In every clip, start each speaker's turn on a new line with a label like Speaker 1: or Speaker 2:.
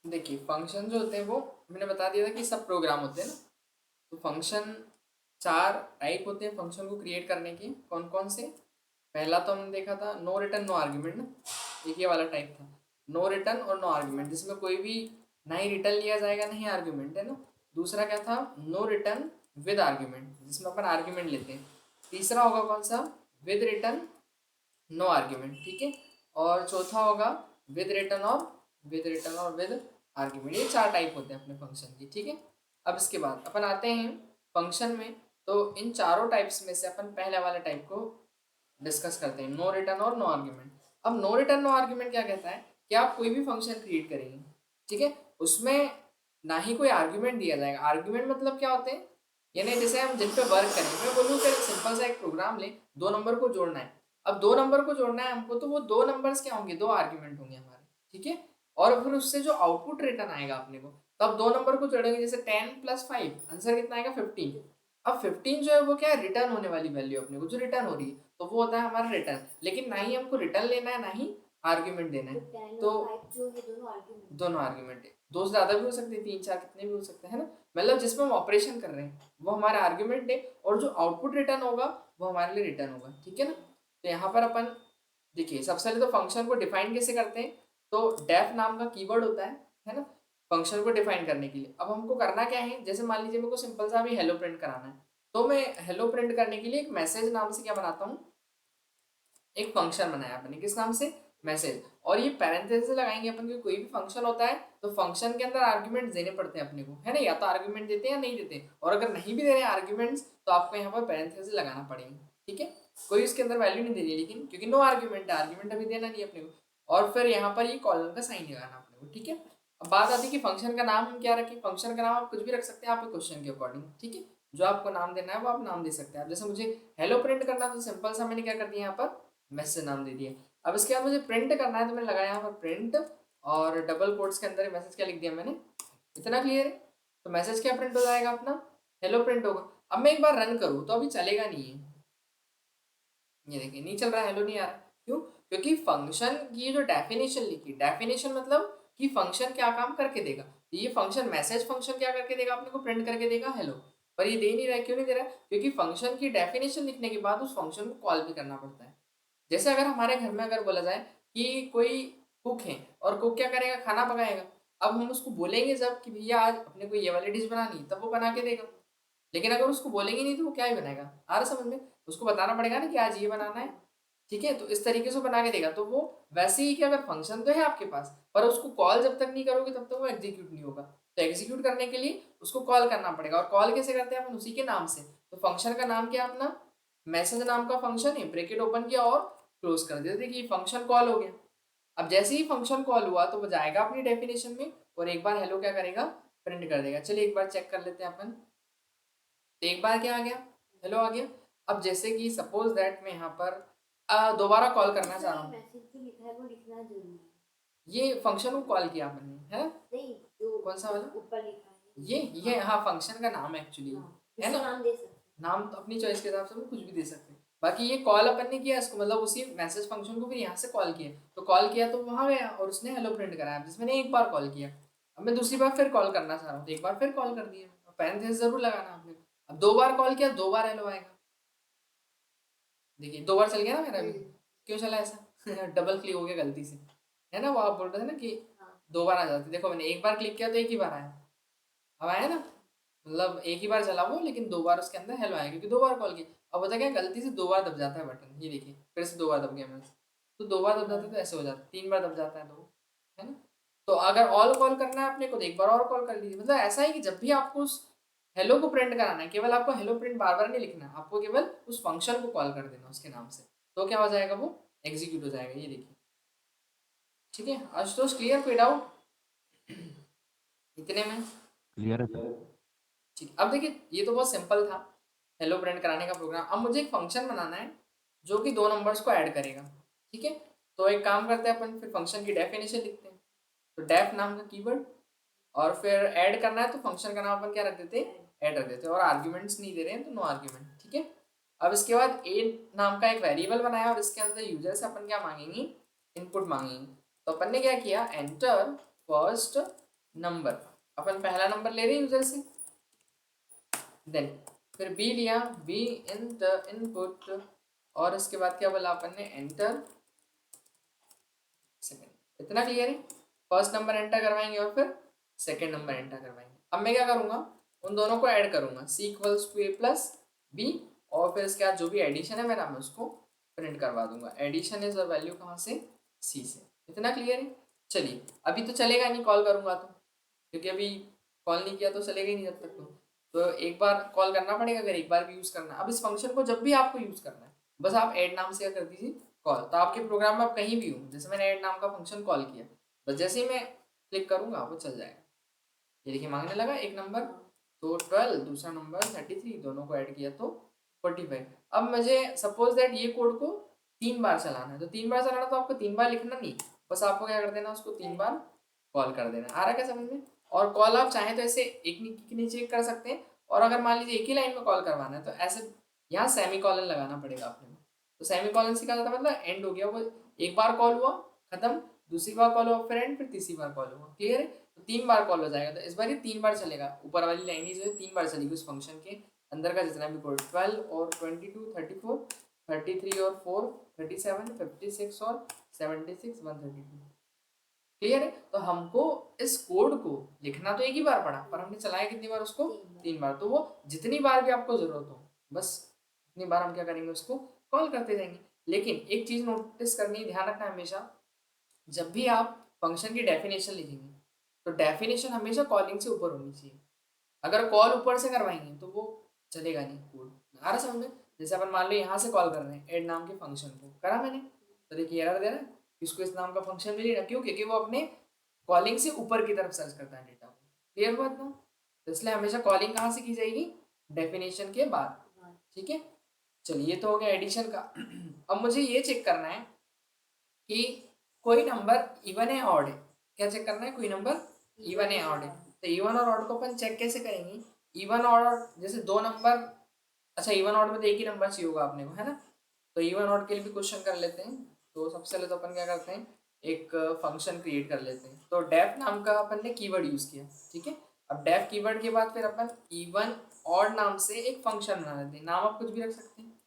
Speaker 1: देखिए फंक्शन जो होते हैं वो मैंने बता दिया था कि सब प्रोग्राम होते हैं ना। तो फंक्शन चार टाइप होते हैं फंक्शन को क्रिएट करने के। कौन कौन से? पहला तो हमने देखा था नो रिटर्न नो आर्ग्यूमेंट ना, एक ये वाला टाइप था। नो रिटर्न और नो आर्ग्यूमेंट, जिसमें कोई भी ना ही रिटर्न लिया जाएगा ना ही आर्ग्यूमेंट, है ना। दूसरा क्या था? नो रिटर्न विद आर्ग्यूमेंट, जिसमें अपन आर्ग्यूमेंट लेते हैं। तीसरा होगा कौन सा? विद रिटर्न नो आर्ग्यूमेंट, ठीक है। और चौथा होगा विद रिटर्न और विद आर्ग्यूमेंट। ये चार टाइप होते हैं अपने फंक्शन की, ठीक है। अब इसके बाद अपन आते हैं फंक्शन में। तो इन चारों टाइप्स में से अपन पहले वाले टाइप को डिस्कस करते हैं, नो रिटर्न और नो आर्ग्यूमेंट। अब नो रिटर्न नो आर्ग्यूमेंट क्या कहता है कि आप कोई भी फंक्शन क्रिएट करेंगे, ठीक है, उसमें ना ही कोई आर्ग्यूमेंट दिया जाएगा। आर्ग्यूमेंट मतलब क्या होते हैं? यानी जैसे हम जिन पे वर्क करेंगे, मैं बोलूँ कि सिंपल सा एक प्रोग्राम ले, दो नंबर को जोड़ना है। अब दो नंबर को जोड़ना है हमको, तो वो दो नंबर्स क्या होंगे? दो आर्ग्यूमेंट होंगे हमारे, ठीक है। और फिर उससे जो आउटपुट रिटर्न आएगा अपने को, तब दो नंबर को जोड़ेंगे, जैसे 10 + 5 आंसर कितना आएगा? 15। अब 15 जो है वो क्या है? रिटर्न होने वाली वैल्यू अपने को जो रिटर्न हो रही है, तो वो होता है हमारा रिटर्न। लेकिन ना ही हमको रिटर्न लेना है ना ही आर्ग्यूमेंट देना है। तो 5 जो है दोनों आर्ग्यूमेंट है। दो से ज्यादा भी हो सकते हैं, तीन चार कितने भी हो सकते हैं, है ना। मतलब जिसमें हम ऑपरेशन कर रहे हैं वो हमारा आर्ग्यूमेंट है, और जो आउटपुट रिटर्न होगा वो हमारे लिए रिटर्न होगा, ठीक है ना। तो यहाँ पर अपन देखिए सबसे पहले तो फंक्शन को डिफाइन कैसे करते हैं। तो डेफ नाम का कीवर्ड होता है ना, फंक्शन को डिफाइन करने के लिए। अब हमको करना क्या है, जैसे मान लीजिए मेरे को सिंपल सा भी हेलो प्रिंट कराना है, तो मैं हेलो प्रिंट करने के लिए एक मैसेज नाम से क्या बनाता हूँ, एक फंक्शन बनाया अपने, किस नाम से? मैसेज। और ये पैरेंथेसिस लगाएंगे अपन को, कोई भी फंक्शन होता है तो फंक्शन के अंदर आर्ग्यूमेंट देने पड़ते हैं अपने को, है ना। या तो आर्ग्यूमेंट देते हैं या नहीं देते, और अगर नहीं भी दे रहे हैं आर्ग्यूमेंट्स तो आपको यहाँ पर पैरेंथेसिस लगाना पड़ेगा, ठीक है। कोई उसके अंदर वैल्यू नहीं दे रही है, लेकिन क्योंकि नो आर्ग्यूमेंट है, आर्ग्यूमेंट अभी देना नहीं अपने को। और फिर यहाँ पर ये कॉलम का साइन लगाना अपने को, ठीक है। अब बात आती है कि फंक्शन का नाम हम क्या रखें। फंक्शन का नाम आप कुछ भी रख सकते हैं आपके क्वेश्चन के अकॉर्डिंग, ठीक है। जो आपको नाम देना है वो आप नाम दे सकते हैं। अब जैसे मुझे हेलो प्रिंट करना, तो सिंपल सा मैंने क्या कर दिया यहाँ पर, मैसेज नाम दे दिया। अब इसके बाद मुझे प्रिंट करना है, तो मैंने लगाया यहाँ पर प्रिंट, और डबल कोट्स के अंदर मैसेज क्या लिख दिया मैंने, इतना क्लियर है। तो मैसेज क्या प्रिंट हो जाएगा अपना? हेलो प्रिंट होगा। अब मैं एक बार रन करूँ तो अभी चलेगा नहीं है, ये देखिए नहीं चल रहा, हेलो नहीं आ रहा। क्यों? क्योंकि फंक्शन की जो डेफिनेशन लिखी, डेफिनेशन मतलब कि फंक्शन क्या काम करके देगा। ये फंक्शन मैसेज फंक्शन क्या करके देगा अपने को? प्रिंट करके देगा हेलो। पर ये दे नहीं रहा है, क्यों नहीं दे रहा है? क्योंकि फंक्शन की डेफिनेशन लिखने के बाद उस फंक्शन को कॉल भी करना पड़ता है। जैसे अगर हमारे घर में अगर बोला जाए कि कोई कुक है, और कुक क्या करेगा? खाना पकाएगा। अब हम उसको बोलेंगे जब कि भैया आज अपने को ये वाली डिश बनानी, तब वो बना के देगा। लेकिन अगर उसको बोलेंगे नहीं तो वो क्या ही बनाएगा? आ रहा समझ में? उसको बताना पड़ेगा ना कि आज ये बनाना है, ठीक है। तो इस तरीके से बना के देगा। तो वो वैसे ही कि अगर फंक्शन तो है आपके पास, पर उसको कॉल जब तक नहीं करोगे तब तक वो एग्जीक्यूट नहीं होगा। तो एग्जीक्यूट करने के लिए उसको कॉल करना पड़ेगा। और कॉल कैसे करते हैं अपन? उसी के नाम से। तो फंक्शन का नाम क्या है अपना? मैसेज नाम का फंक्शन है, ब्रेकेट ओपन किया और क्लोज कर दिया। देखिए फंक्शन कॉल हो गया। अब जैसे ही फंक्शन कॉल हुआ तो वो जाएगा अपनी डेफिनेशन में, और एक बार हेलो क्या करेगा? प्रिंट कर देगा। चलिए एक बार चेक कर लेते हैं अपन। तो एक बार क्या आ गया? हेलो आ गया। अब जैसे कि सपोज दैट मैं यहाँ पर दोबारा कॉल करना चाह रहा हूँ, मैसेज जो लिखा है वो लिखना जरूरी है। ये फंक्शन को कॉल किया अपन ने, है नहीं, जो कौन सा वाला ऊपर लिखा है ये हाँ फंक्शन का नाम है एक्चुअली, है ना। नाम दे सकते हैं, नाम तो अपनी चॉइस के हिसाब से हम कुछ भी दे सकते हैं। बाकी ये कॉल अपन ने किया इसको, मतलब उसी मैसेज फंक्शन को फिर यहाँ से कॉल किया, तो कॉल किया तो वहाँ गया और उसने हेलो प्रिंट कराया, जिसमें मैंने एक बार कॉल किया। अब मैं दूसरी बार फिर कॉल करना चाह रहा हूँ, तो एक बार फिर कॉल कर दिया, पैरेंथेसिस जरूर लगाना आपने। अब दो बार कॉल किया, दो बार हेलो आएगा। देखिए दो बार चल गया ना मेरा भी। क्यों चला ऐसा? डबल क्लिक हो गया गलती से, है ना। वो आप बोल रहे थे ना कि दो बार आ जाती, देखो मैंने एक बार क्लिक किया तो एक ही बार आया। अब आया ना, मतलब एक ही बार चला वो, लेकिन दो बार उसके अंदर हेलो आया क्योंकि दो बार कॉल किया। अब बता क्या, गलती से दो बार दब जाता है बटन, ये देखिए फिर से दो बार दब गया मैं। तो दो बार दब जाता है तो ऐसे हो जाता है, तीन बार दब जाता है तो, है ना। तो अगर ऑल कॉल करना है अपने को तो एक बार और कॉल कर लीजिए। मतलब ऐसा है कि जब भी आपको उस हेलो को प्रिंट कराना है, केवल आपको हेलो प्रिंट बार बार नहीं लिखना, आपको केवल उस फंक्शन को कॉल कर देना उसके नाम से, तो क्या हो जाएगा? वो एग्जीक्यूट हो जाएगा, ये देखिए। ठीक है आशुतोष, क्लियर? कोई डाउट इतने में?
Speaker 2: क्लियर है सर।
Speaker 1: ठीक, अब देखिए ये तो बहुत सिंपल था हेलो प्रिंट कराने का प्रोग्राम। अब मुझे एक फंक्शन बनाना है जो कि दो नंबर्स को ऐड करेगा, ठीक है। तो एक काम करते हैं अपन, फिर फंक्शन की डेफिनेशन लिखते हैं। तो डेफ नाम का कीवर्ड, और फिर ऐड करना है तो फंक्शन का नाम अपन क्या रख देते हैं? ऐड रख देते हैं। और आर्ग्यूमेंट्स नहीं दे रहे हैं तो नो आर्ग्यूमेंट, ठीक है। अब इसके बाद ए नाम का एक वेरिएबल बनाया, और इसके अंदर यूजर से अपन क्या मांगेंगे? इनपुट मांगेंगे। तो अपन ने क्या किया, एंटर फर्स्ट नंबर, अपन पहला नंबर ले रहे हैं यूजर से, देन फिर बी लिया, बी इन द इनपुट, और इसके बाद क्या बोला अपन ने, एंटर सेकेंड। इतना क्लियर है। फर्स्ट नंबर एंटर करवाएंगे और फिर सेकेंड नंबर एंटर करवाएंगे। अब मैं क्या करूंगा, उन दोनों को ऐड करूंगा, C equals to A plus B, और फिर इसके बाद जो भी एडिशन है मेरा, मैं उसको प्रिंट करवा दूंगा। एडिशन इज वैल्यू कहाँ से, सी से। इतना क्लियर है। चलिए अभी तो चलेगा नहीं कॉल करूंगा तो, क्योंकि अभी कॉल नहीं किया तो चलेगा ही नहीं जब तक। तो एक बार कॉल करना पड़ेगा, अगर एक बार भी यूज़ करना है। अब इस फंक्शन को जब भी आपको यूज़ करना है, बस आप ऐड नाम से कर दीजिए कॉल। तो आपके प्रोग्राम में आप कहीं भी हो, जैसे मैंने ऐड नाम का फंक्शन कॉल किया, बस जैसे ही मैं क्लिक करूंगा वो चल जाएगा। ये देखिए मांगने लगा एक नंबर, तो 12, दूसरा नंबर 33, दोनों को ऐड किया तो 45। अब मुझे सपोज दैट ये कोड को 3 बार चलाना है, तो 3 बार चलाना तो आपको 3 बार लिखना नहीं, बस आपको क्या कर देना, उसको 3 बार कॉल कर देना। आ रहा क्या समझ में। और कॉल आप चाहें तो ऐसे एक के नीचे कर सकते हैं, और अगर मान लीजिए एक ही लाइन में कॉल करवाना है तो ऐसे यहाँ सेमी कॉलन लगाना पड़ेगा आपने। तो सेमी कॉलन से क्या होता है, मतलब एंड हो गया वो, एक बार कॉल हुआ खत्म, दूसरी बार कॉल हुआ फिर एंड, फिर तीसरी बार कॉल हुआ। क्लियर है। तो 3 बार कॉल हो जाएगा, तो इस बार ये 3 बार चलेगा। ऊपर वाली लाइन ही जो है 3 बार चलेगी उस फंक्शन के अंदर का जितना भी कोड, 12 और 22, 34, 33 और 4, 37, 56 और 76, 132। क्लियर है। तो हमको इस कोड को लिखना तो एक ही बार पड़ा, पर हमने चलाया कितनी बार उसको, 3 बार। तो वो जितनी बार भी आपको जरूरत हो, बस उतनी बार हम क्या करेंगे, उसको कॉल करते जाएंगे। लेकिन एक चीज नोटिस करनी, ध्यान रखना हमेशा, जब भी आप फंक्शन की डेफिनेशन लिखेंगे तो डेफिनेशन हमेशा कॉलिंग से ऊपर होनी चाहिए। अगर कॉल ऊपर से करवाएंगे तो वो चलेगा नहीं कोड। आ रहा समझ में। जैसे अपन मान लो यहाँ से कॉल कर रहे हैं ऐड नाम के फंक्शन को, करा मैंने, तो देखिए एरर दे रहा है, इसको इस नाम का फंक्शन मिल रहा, क्यों, क्योंकि वो अपने कॉलिंग से ऊपर की तरफ सर्च करता है डेटा को। क्लियर हुआ इतना। तो इसलिए हमेशा कॉलिंग कहाँ से की जाएगी, डेफिनेशन के बाद। ठीक है। चलिए तो हो गया एडिशन का। अब मुझे ये चेक करना है कि कोई नंबर इवन है ऑड है। क्या चेक करना है, कोई नंबर इवन है ऑड है। तो इवन और ऑड को अपन चेक कैसे करेंगे, इवन ऑड जैसे दो नंबर, अच्छा इवन ऑड में तो एक ही नंबर चाहिए होगा अपने को, है ना। तो इवन ऑड के लिए भी क्वेश्चन कर लेते हैं। तो सबसे पहले तो अपन क्या करते हैं, एक फंक्शन क्रिएट कर लेते हैं। तो डेफ नाम का अपन ने कीवर्ड यूज किया, ठीक है। अब डेफ कीवर्ड के बाद फिर अपन इवन ऑड नाम से एक फंक्शन बना लेते हैं, नाम आप कुछ भी रख सकते हैं।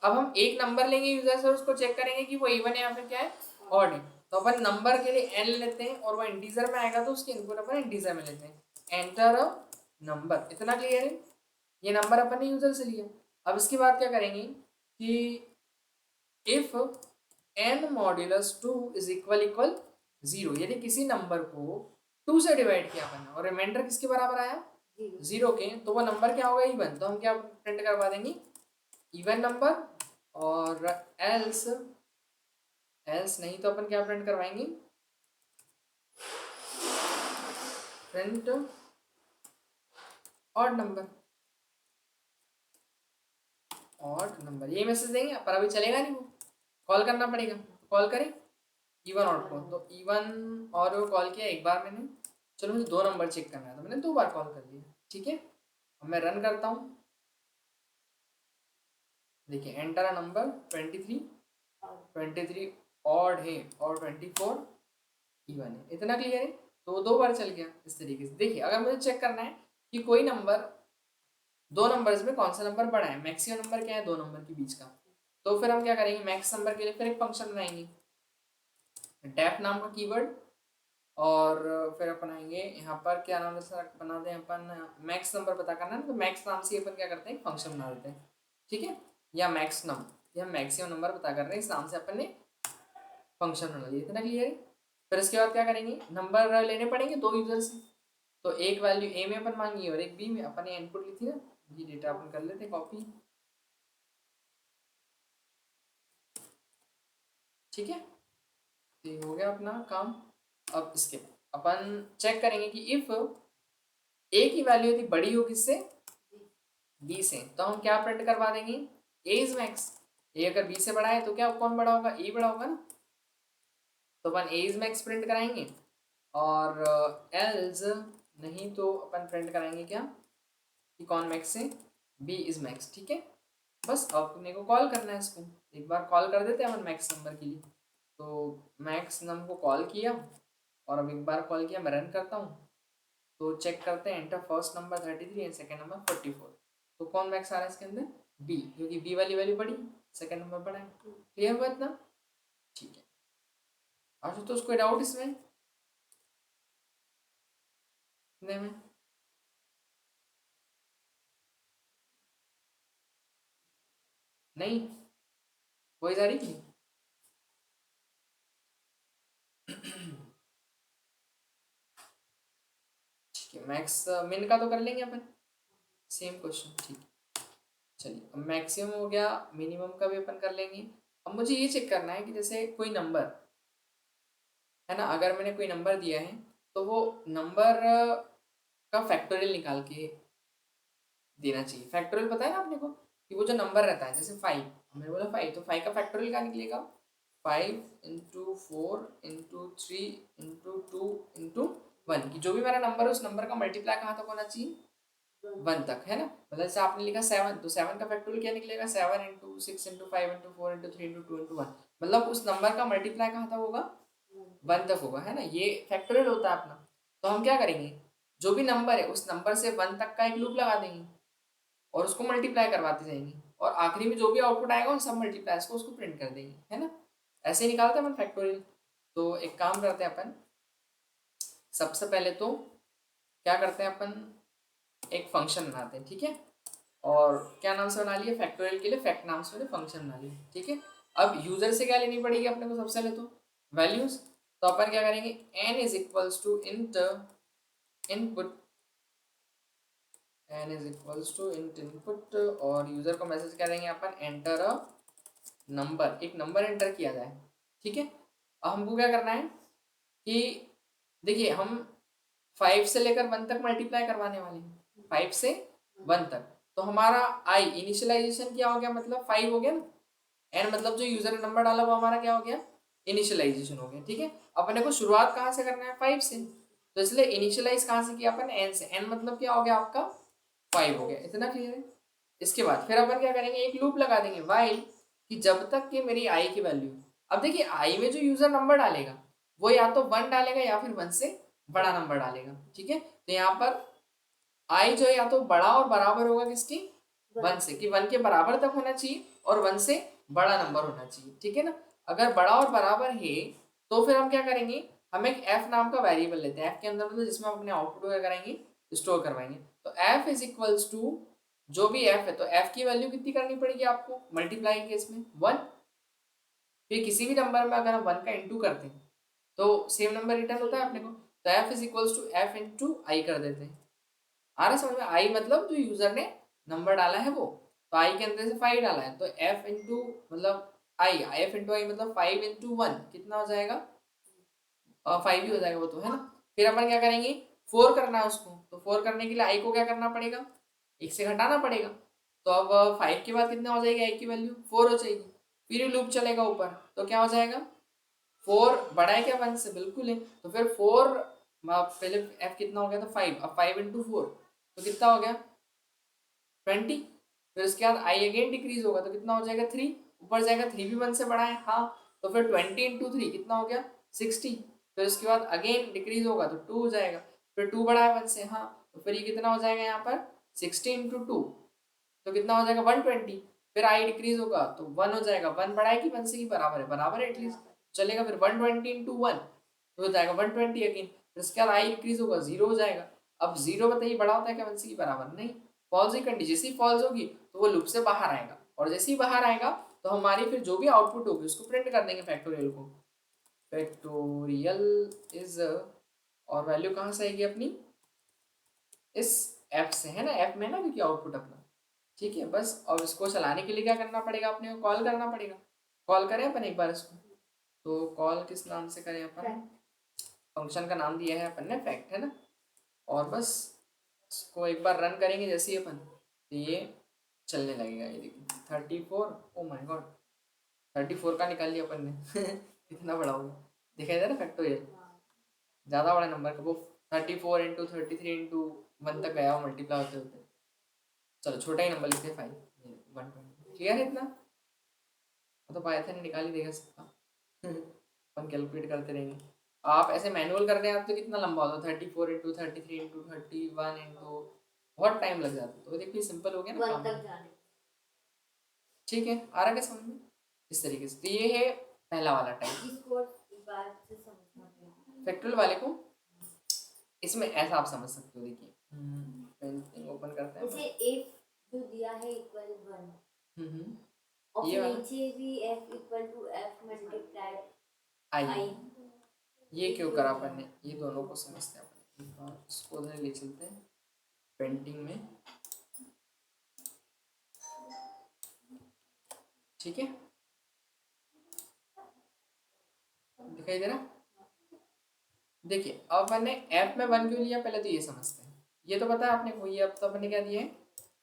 Speaker 1: अब हम एक नंबर लेंगे यूजर से, उसको चेक करेंगे कि वो इवन है या फिर क्या है, ऑड है। तो अपन नंबर के लिए एन लेते हैं, और वो इंटीजर में आएगा तो उसके इनपुट अपन इंटीजर में लेते हैं, एंटर अ नंबर। इतना क्लियर है। ये नंबर अपन ने यूजर से लिया। अब इसके बाद क्या करेंगे कि if n modulus 2 is equal equal 0, यदि किसी नंबर को 2 से डिवाइड किया अपन और रिमाइंडर किसके बराबर आया, 0 के, तो वो नंबर क्या होगा, इवन। तो हम क्या प्रिंट करवा देंगे, इवन नंबर। और एल्स, एल्स नहीं तो अपन क्या प्रिंट करवाएंगे, print odd number, odd number, ये मैसेज देंगे। पर अभी चलेगा नहीं, वो कॉल करना पड़ेगा। तो कॉल करें इवन ऑड को, तो इवन और को कॉल किया एक बार मैंने। चलो मुझे 2 नंबर चेक करना है, तो मैंने 2 बार कॉल कर लिया। ठीक है। अब मैं रन करता हूँ। देखिए एंटर अ नंबर 23, 23 ऑड है और 24 इवन है। इतना क्लियर है। तो 2 बार चल गया इस तरीके से। देखिए अगर मुझे चेक करना है कि कोई नंबर, 2 नंबर्स में कौन सा नंबर बड़ा है, मैक्सिमम नंबर क्या है 2 नंबर के बीच का, तो फिर हम क्या करेंगे, मैक्स नंबर के लिए फिर एक फंक्शन बनाएंगे, डेफ नाम का कीवर्ड। और फिर अपन आएंगे यहाँ पर, क्या नाम से बना दें अपन, मैक्स नंबर पता करना है, तो मैक्स नाम से अपन क्या करते हैं, फंक्शन बना देते हैं। ठीक है। या मैक्स नम, या मैक्सिमम नंबर पता कर रहे हैं, इस नाम से अपन ने फंक्शन बना लिया। इतना क्लियर है। फिर इसके बाद क्या करेंगे, नंबर लेने पड़ेंगे 2 यूजर से। तो एक वैल्यू ए में अपन मांगी और एक बी में। अपन ने इनपुट ली थी ना, ये डेटा अपन कर लेते कॉपी। ठीक है। तो ये हो गया अपना काम। अब इसके अपन चेक करेंगे कि इफ ए की वैल्यू यदि बड़ी हो किससे, बी से, तो हम क्या प्रिंट करवा देंगे, ए इज मैक्स। ए अगर बी से बड़ा है तो क्या कौन बड़ा होगा, ए बड़ा होगा ना। तो अपन ए इज मैक्स प्रिंट कराएंगे। और एल्स नहीं तो अपन प्रिंट कराएंगे क्या, कि कौन मैक्स है, बी इज मैक्स। ठीक है। बस अब अपने को कॉल करना है इसको, एक बार कॉल कर देते हैं अपन मैक्स नंबर के लिए। तो मैक्स नंबर को कॉल किया, और अब एक बार कॉल किया, मैं रन करता हूँ। तो चेक करते हैं, enter first number 33 and second number 44। तो कौन मैक्स आ रहा है इसके अंदर? बी, क्योंकि बी वाली वैल्यू बड़ी, सेकंड नंबर बड़ा है। क्लियर हुआ इतना? ठीक है। आशुतोष कोई डाउट इसमें? इतने में नहीं कोई जा रही थी? ठीक है, मैक्स मिन का तो कर लेंगे अपन, सेम क्वेश्चन। ठीक है, चलिए अब मैक्सिमम हो गया, मिनिमम का भी अपन कर लेंगे। अब मुझे ये चेक करना है कि जैसे कोई नंबर है ना, अगर मैंने कोई नंबर दिया है तो वो नंबर का फैक्टोरियल निकाल के देना चाहिए। फैक्टोरियल पता है ना अपने को, कि वो जो नंबर रहता है, जैसे 5, हमने बोला 5, तो 5 का फैक्टोरियल क्या निकलेगा? 5 × 4 × 3 × 2 × 1, कि जो भी मेरा नंबर है उस नंबर का मल्टीप्लाई कहाँ तक होना चाहिए? 1 तक, है ना। मतलब जैसे आपने लिखा 7, तो 7 का फैक्टोरियल क्या निकलेगा? 7 × 6 × 5 × 4 × 3 × 2 × 1। मतलब उस नंबर का मल्टीप्लाई कहाँ तक होगा? 1 तक होगा, है ना। ये फैक्टोरियल होता है अपना। तो हम क्या करेंगे, जो भी नंबर है उस नंबर से 1 तक का एक लूप लगा देंगे और उसको मल्टीप्लाई करवाते जाएंगे, और आखिरी में जो भी आउटपुट आएगा उन सब मल्टीप्लायर्स को उसको प्रिंट कर देंगे, है ना। ऐसे ही निकालते हैं अपन फैक्टोरियल। तो एक काम करते हैं अपन, सबसे पहले तो क्या करते हैं अपन, एक फंक्शन बनाते हैं, ठीक है। और क्या नाम से बना लिया? फैक्टोरियल के लिए फैक्ट नाम से फंक्शन बना लिया, ठीक है। अब यूजर से क्या लेनी पड़ेगी अपने को? सबसे पहले तो वैल्यूज। तो अपन क्या करेंगे, n is equals to int input, n is equals to int input, और यूजर को मैसेज करेंगे अपन एंटर अ नंबर, एक नंबर एंटर किया जाए, ठीक है। अब हमको क्या करना है कि देखिए, हम 5 से लेकर 1 तक मल्टीप्लाई करवाने वाले हैं, 5 से 1 तक। तो हमारा आई इनिशियलाइजेशन क्या हो गया, मतलब 5 हो गया ना। एन मतलब जो यूजर ने नंबर डाला वो हमारा क्या हो गया? इनिशियलाइजेशन हो गया, ठीक है। अपने को शुरुआत कहाँ से करना है? 5 से। तो इसलिए इनिशियलाइज कहाँ से किया अपन? एन से। एन मतलब क्या हो गया आपका? 5 हो गया। इतना क्लियर है? इसके बाद फिर अपन क्या करेंगे, एक लूप लगा देंगे वाइल, कि जब तक कि मेरी आई की वैल्यू, अब देखिए आई में जो यूजर नंबर डालेगा वो या तो 1 डालेगा या फिर 1 से बड़ा नंबर डालेगा, ठीक है। तो यहाँ पर आई जो है या तो बड़ा और बराबर होगा किसकी? 1 से, कि 1 के बराबर तक होना चाहिए और 1 से बड़ा नंबर होना चाहिए, ठीक है ना। अगर बड़ा और बराबर है तो फिर हम क्या करेंगे, हम एक एफ नाम का वेरिएबल लेते हैं। एफ के अंदर मतलब जिसमें हम अपने आउटपुट क्या करेंगे, स्टोर करवाएंगे। तो एफ इज इक्वल्स टू, जो भी एफ है, तो एफ की वैल्यू कितनी करनी पड़ेगी आपको मल्टीप्लाई के इसमें? 1। फिर किसी भी नंबर में अगर हम 1 का इंटू करते हैं तो सेम नंबर रिटर्न होता है अपने को। तो F is equals to F into I कर देते हैं। आ रहा समझ में? आई मतलब जो यूजर ने नंबर डाला है वो, तो आई के अंदर से 5 डाला है, तो एफ इंटू मतलब आई, एफ इंटू आई मतलब 5 × 1 कितना हो जाएगा? 5 ही हो जाएगा वो तो, है ना। फिर अपन क्या करेंगे, 4 करना है उसको, तो 4 करने के लिए आई को क्या करना पड़ेगा? 1 से घटाना पड़ेगा। तो अब 5 के बाद कितना हो जाएगा? आई की वैल्यू 4 हो जाएगी। फिर लूप चलेगा ऊपर, तो क्या हो जाएगा? 4 बड़ा है क्या 1 से? बिल्कुल है। तो फिर 4, पहले एफ कितना हो गया था? 5, अब 5 × 4 तो कितना हो गया? 20। फिर उसके बाद आई अगेन डिक्रीज होगा तो कितना हो जाएगा? 3। ऊपर जाएगा, 3 भी 1 से बड़ा है, हाँ। तो फिर 20 × 3 कितना हो गया? 60। फिर उसके बाद अगेन डिक्रीज होगा तो 2 हो जाएगा। फिर 2 बड़ा है 1 से, हाँ। तो फिर ये कितना हो जाएगा यहाँ पर? 60 × 2 तो कितना हो जाएगा? 120। फिर आई डिक्रीज होगा तो 1 हो जाएगा। 1 बड़ा है कि 1 से ही बराबर है? बराबर है एटलीस्ट, चलेगा। फिर 120 × 1 तो हो जाएगा 120 अगेन। फिर उसके बाद आई डिक्रीज होगा, 0 हो जाएगा। अब 0 बताइए बड़ा होता है क्या 1 से? ही बराबर नहीं। फॉल्स ही कंडीशन, जैसी फॉल्स होगी तो वो लूप से बाहर आएगा, और जैसे ही बाहर आएगा तो हमारी फिर जो भी आउटपुट होगी उसको प्रिंट कर देंगे फैक्टोरियल को। फैक्टोरियल इज, और वैल्यू कहाँ से आएगी अपनी? इस एफ से, है ना। एफ में ना, क्योंकि आउटपुट अपना, ठीक है। बस और इसको चलाने के लिए क्या करना पड़ेगा अपने को? कॉल करना पड़ेगा। कॉल करें अपन एक बार इसको, तो कॉल किस नाम से करें अपन? फंक्शन का नाम दिया है अपन ने फैक्ट, है ना। और बस इसको एक बार रन करेंगे जैसे ही अपन, तो ये चलने लगेगा। ये देखिए 34, ओ माय गॉड, 34 का निकाल लिया अपन ने। कितना बड़ा होगा दिखाई दे रहा फैक्टोरियल, ज़्यादा बड़ा नंबर का वो। 34 × 33 × 1 तक गया वो मल्टीप्लाई होते होते। चलो छोटा ही नंबर लिखते हैं 5, 120। क्लियर है इतना? तो पाइथन निकाल ही देगा सबका। अपन कैलकुलेट करते रहेंगे। आप ऐसे मैनुअल कर रहे हैं आप तो कितना लंबा होता है, 34 इंटू 33 इंटू 31 इंटू, बहुत टाइम लग जाता है। तो देखिए सिंपल हो गया ना काम, ठीक है, आ रहा क्या समझ में इस तरीके से। तो ये है पहला वाला टाइप। फैक्टोरियल वाले को इसमें ऐसा आप समझ सकते हो, देखिए पेंटिंग ओपन करते हैं
Speaker 2: जैसे if जो दिया है इक्वल 1 और
Speaker 1: ये वाला
Speaker 2: नीचे भी f equal to f multiply
Speaker 1: I, ये क्यों करा अपन ने, ये दोनों को समझते हैं अपन। इसको उधर ले चलते हैं पेंटिंग में, ठीक है, दिखाई दे रहा। देखिए अब अपन ने ऐप में 1 क्यों लिया, पहले तो ये समझते हैं। ये तो पता है आपने को, ये अब तो अपन ने क्या दिया है,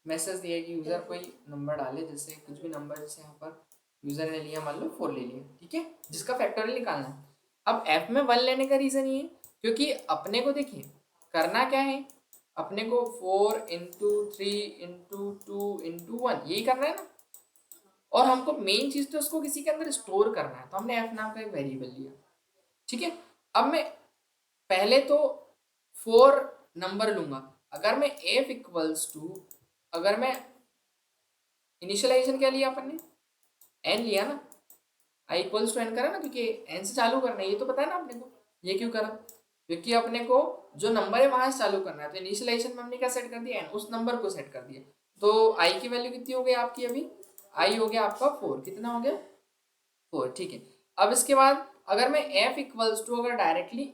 Speaker 1: मैसेज दिया है कि यूज़र कोई नंबर डाले, जैसे कुछ भी नंबर, जैसे यहाँ पर यूज़र ने लिया मान लो 4 ले लिया, ठीक है, जिसका फैक्टोरियल निकालना है। अब ऐप में 1 लेने का रीज़न ये है क्योंकि अपने को देखिए करना क्या है, अपने को 4 इंटू 3 इंटू 2 इंटू 1 यही करना है ना, और हमको मेन चीज़ तो उसको किसी के अंदर स्टोर करना है, तो हमने ऐप नाम का एक वेरिएबल लिया, ठीक है। अब मैं पहले तो 4 नंबर लूंगा, अगर मैं f इक्वल्स टू, अगर मैं इनिशियलाइजेशन क्या लिया अपन ने, n लिया ना, i इक्वल्स टू n करा ना, क्योंकि n से चालू करना है, ये तो पता है ना अपने को। ये क्यों करा, क्योंकि अपने को जो नंबर है वहां से चालू करना है, तो इनिशियलाइजेशन में हमने क्या सेट कर दिया, n, उस नंबर को सेट कर दिया। तो i की वैल्यू कितनी हो गई आपकी, अभी i हो गया आपका 4, कितना हो गया 4, ठीक है। अब इसके बाद अगर मैं f इक्वल्स टू, अगर डायरेक्टली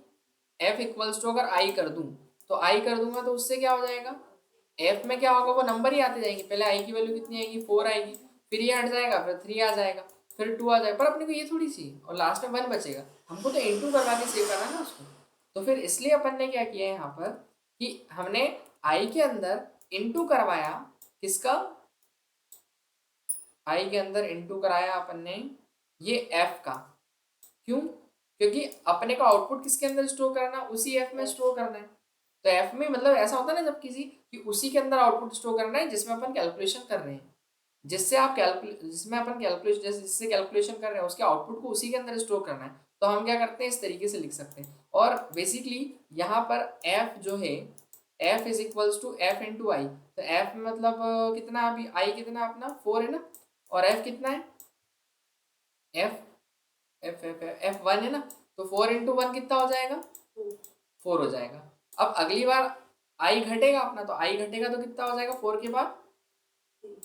Speaker 1: f इक्वल्स टू अगर i कर दूं, तो i कर दूंगा तो उससे क्या हो जाएगा, f में क्या होगा, वो नंबर ही आते जाएंगे, पहले i की वैल्यू कितनी आएगी 4 आएगी, फिर ये हट जाएगा, फिर 3 आ जाएगा, फिर 2 आ जाएगा, पर अपने को ये थोड़ी सी, और लास्ट में 1 बचेगा, हमको तो इंटू करवा के सेव करना है ना उसको। तो फिर इसलिए अपन ने क्या किया है यहाँ पर कि हमने i के अंदर इंटू करवाया, किसका, i के अंदर इंटू कराया अपन ने ये f का, क्यों, क्योंकि अपने को आउटपुट किसके अंदर स्टोर करना, उसी एफ में स्टोर करना है। तो एफ में मतलब ऐसा होता है ना जब किसी कि उसी के अंदर आउटपुट स्टोर करना है जिसमें अपन कैलकुलेशन कर रहे हैं, जिससे आप जिसमें अपन कैलकुलेशन, जैसे जिससे कैलकुलेशन कर रहे हैं उसके आउटपुट को उसी के अंदर स्टोर करना है। तो हम क्या करते हैं, इस तरीके से लिख सकते हैं। और बेसिकली यहाँ पर एफ जो है, F is equals to F into I, तो एफ मतलब कितना, अभी आई कितना अपना 4 है ना, और एफ कितना है, एफ एफ एफ एफ 1 है ना, तो 4 इंटू 1 कितना हो जाएगा, 4 हो जाएगा। अब अगली बार आई घटेगा अपना, तो आई घटेगा तो कितना हो जाएगा, 4 के बाद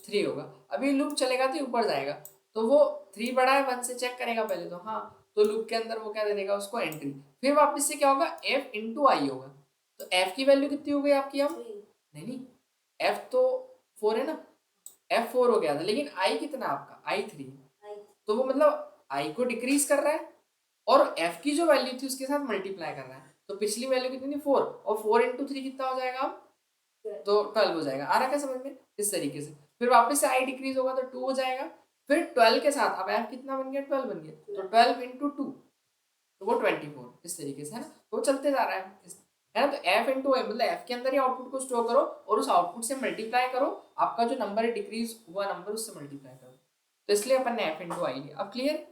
Speaker 1: 3 होगा। अभी लूप चलेगा तो ऊपर जाएगा, तो वो 3 बड़ा है 1 से, चेक करेगा पहले तो, हाँ, तो लूप के अंदर वो क्या दे देगा उसको, एंट्री, फिर वापस से क्या होगा, एफ इंटू आई होगा। तो एफ की वैल्यू कितनी हो गई आपकी, अब नहीं, एफ तो 4 है ना, एफ 4 हो गया था, लेकिन आई कितना आपका, आई 3, तो वो मतलब आई को डिक्रीज कर रहा है और एफ की जो वैल्यू थी उसके साथ मल्टीप्लाई कर रहा है। तो पिछली वैल्यू कितनी थी 4, और 4 इंटू 3 कितना हो जाएगा अब, तो 12 हो जाएगा। आ रहा क्या समझ में, इस तरीके से। फिर वापस से आई डिक्रीज होगा तो 2 हो जाएगा, फिर 12 के साथ अब एफ कितना बन गया, 12 बन गया, तो 12 इंटू 2, तो वो 24, इस तरीके से है ना, तो वो चलते जा रहा है ना। तो एफ इंटू आई मतलब एफ के अंदर ही आउटपुट को स्टोर करो और उस आउटपुट से मल्टीप्लाई करो, आपका जो नंबर है डिक्रीज हुआ नंबर उससे मल्टीप्लाई करो। तो इसलिए अपन ने एफ इंटू आई लिया। अब क्लियर,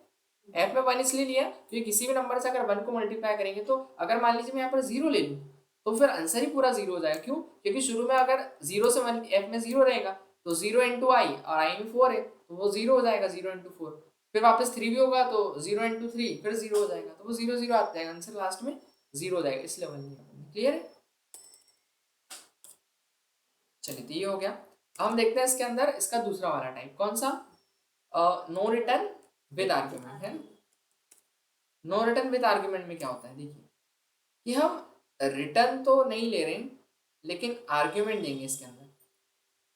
Speaker 1: एफ में 1 इसलिए लिया क्योंकि किसी भी नंबर से अगर 1 को मल्टीप्लाई करेंगे, तो अगर मान लीजिए मैं यहाँ पर 0 ले लूँ तो फिर आंसर ही पूरा 0 हो जाएगा। क्यों, क्योंकि शुरू में अगर 0 से 1 एफ में 0 रहेगा, तो 0 इंटू आई, और आई में 4 है तो वो 0 हो जाएगा, 0 इंटू 4। फिर वापस 3 भी होगा तो 0 इंटू 3 फिर 0 हो जाएगा, तो वो 0 0 आता जाएगा, आंसर लास्ट में 0 हो जाएगा, इसलिए 1 लिया। क्लियर है, चलिए तो ये हो गया। अब हम देखते हैं इसके अंदर इसका दूसरा वाला टाइप कौन सा, नो रिटर्न विद आर्ग्यूमेंट है। नो रिटर्न विद आर्ग्यूमेंट में क्या होता है, देखिए कि हम रिटर्न तो नहीं ले रहे हैं लेकिन आर्ग्यूमेंट देंगे इसके अंदर।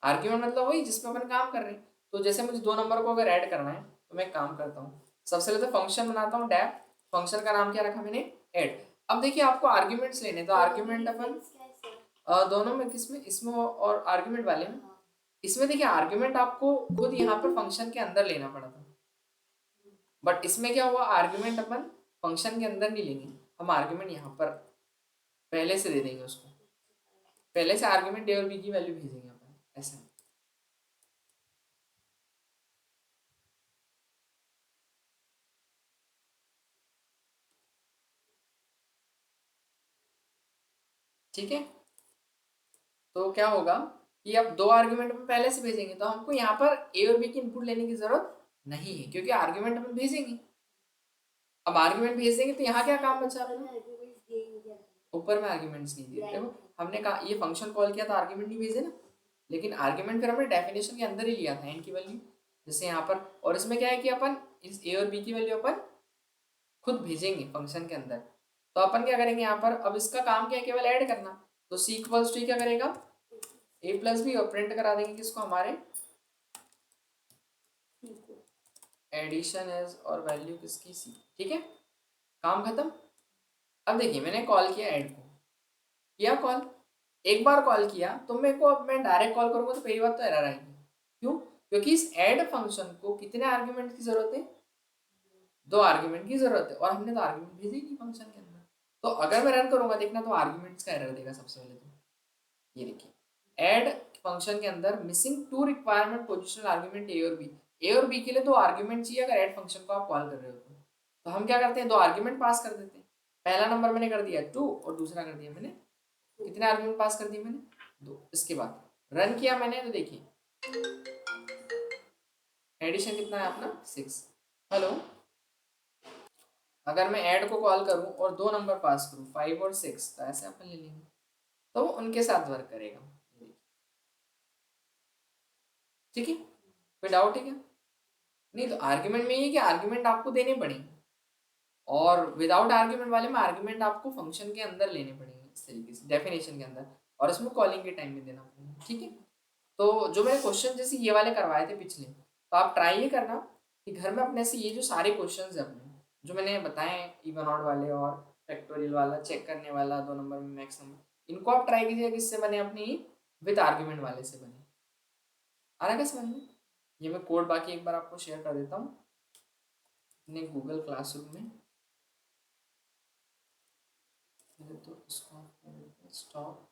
Speaker 1: आर्ग्यूमेंट मतलब वही जिसमें अपन काम कर रहे हैं। तो जैसे मुझे 2 नंबर को अगर ऐड करना है तो मैं काम करता हूँ, सबसे पहले तो फंक्शन बनाता हूँ डेफ, फंक्शन का नाम क्या रखा मैंने, ऐड। अब देखिए आपको आर्ग्यूमेंट्स लेने, तो आर्ग्यूमेंट अपन दोनों में, किसमें, इसमें और आर्ग्यूमेंट वाले में। इसमें देखिए आर्ग्यूमेंट आपको खुद यहाँ पर फंक्शन के अंदर लेना पड़ा था, बट इसमें क्या हुआ, आर्ग्यूमेंट अपन फंक्शन के अंदर नहीं लेंगे, हम आर्ग्यूमेंट यहाँ पर पहले से दे देंगे उसको, पहले से आर्ग्यूमेंट ए और बी की वैल्यू भेजेंगे अपन ऐसे। ठीक है। तो क्या होगा कि अब दो आर्ग्यूमेंट में पहले से भेजेंगे तो हमको यहाँ पर ए और बी की इनपुट लेने की जरूरत नहीं है, क्योंकि आर्ग्यूमेंट हम भेजेंगे। अब आर्ग्यूमेंट भेज देंगे तो यहाँ क्या काम बचा अपना, ऊपर में आर्ग्यूमेंट्स नहीं दिए। देखो हमने कहा ये फंक्शन कॉल किया तो आर्ग्यूमेंट नहीं भेजे ना, लेकिन आर्ग्यूमेंट फिर हमने डेफिनेशन के अंदर ही लिया था एन की वैल्यू, जैसे यहाँ पर। और इसमें क्या है कि अपन इस ए और बी की वैल्यू अपन खुद भेजेंगे फंक्शन के अंदर। तो अपन क्या करेंगे यहाँ पर, अब इसका काम क्या है, केवल ऐड करना। तो सी इक्वल्स टू क्या करेगा, ए प्लस बी, और प्रिंट करा देंगे किसको, हमारे एडिशन एज और वैल्यू किसकी, सी। ठीक है, काम खत्म। अब देखिए मैंने कॉल किया ऐड को, किया कॉल, एक बार कॉल किया तो मेरे को, अब मैं डायरेक्ट कॉल करूंगा तो पहली बात तो एरर आएगी। क्यों, क्योंकि इस ऐड फंक्शन को कितने आर्ग्यूमेंट की जरूरत है, दो आर्ग्यूमेंट की जरूरत है, और हमने तो आर्ग्यूमेंट भेजे ही नहीं फंक्शन के अंदर। तो अगर मैं रन करूंगा देखना, तो आर्ग्यूमेंट्स का एरर देगा सबसे पहले। तो ये देखिए ऐड फंक्शन के अंदर missing two requirement positional argument A और बी। ए और बी के लिए दो आर्ग्यूमेंट चाहिए अगर ऐड फंक्शन को आप कॉल कर रहे हो तो हम क्या करते हैं, दो आर्ग्यूमेंट पास कर देते हैं। पहला नंबर मैंने कर दिया 2 और दूसरा कर दिया मैंने, कितने आर्ग्यूमेंट पास कर दिए मैंने, 2। इसके बाद रन किया मैंने तो देखिए एडिशन कितना है अपना 6। हेलो, अगर मैं ऐड को कॉल करूं और दो नंबर पास करूं 5 और 6, तो ऐसे अपन ले लेंगे, तो वो उनके साथ वर्क करेगा। ठीक है, कोई डाउट है क्या? नहीं, तो आर्ग्यूमेंट में ये है कि आर्ग्यूमेंट आपको देने पड़ेंगे, और विदाउट आर्ग्यूमेंट वाले में आर्ग्यूमेंट आपको फंक्शन के अंदर लेने पड़ेंगे, इस तरीके से डेफिनेशन के अंदर, और इसमें कॉलिंग के टाइम में देना पड़ेगा। ठीक है, तो जो मैंने क्वेश्चन जैसे ये वाले करवाए थे पिछले, तो आप ट्राई ये करना कि घर में अपने से ये जो सारे क्वेश्चन है अपने जो मैंने बताए हैं, इवन ऑड वाले और फैक्टोरियल वाला, चेक करने वाला, 2 नंबर में मैक्स नंबर, इनको आप ट्राई कीजिए किससे बने, अपनी विद आर्ग्यूमेंट वाले से बने। आ रहा है क्या समझ में? ये मैं कोड बाकी एक बार आपको शेयर कर देता हूँ अपने गूगल क्लासरूम में। तो इसको स्टॉप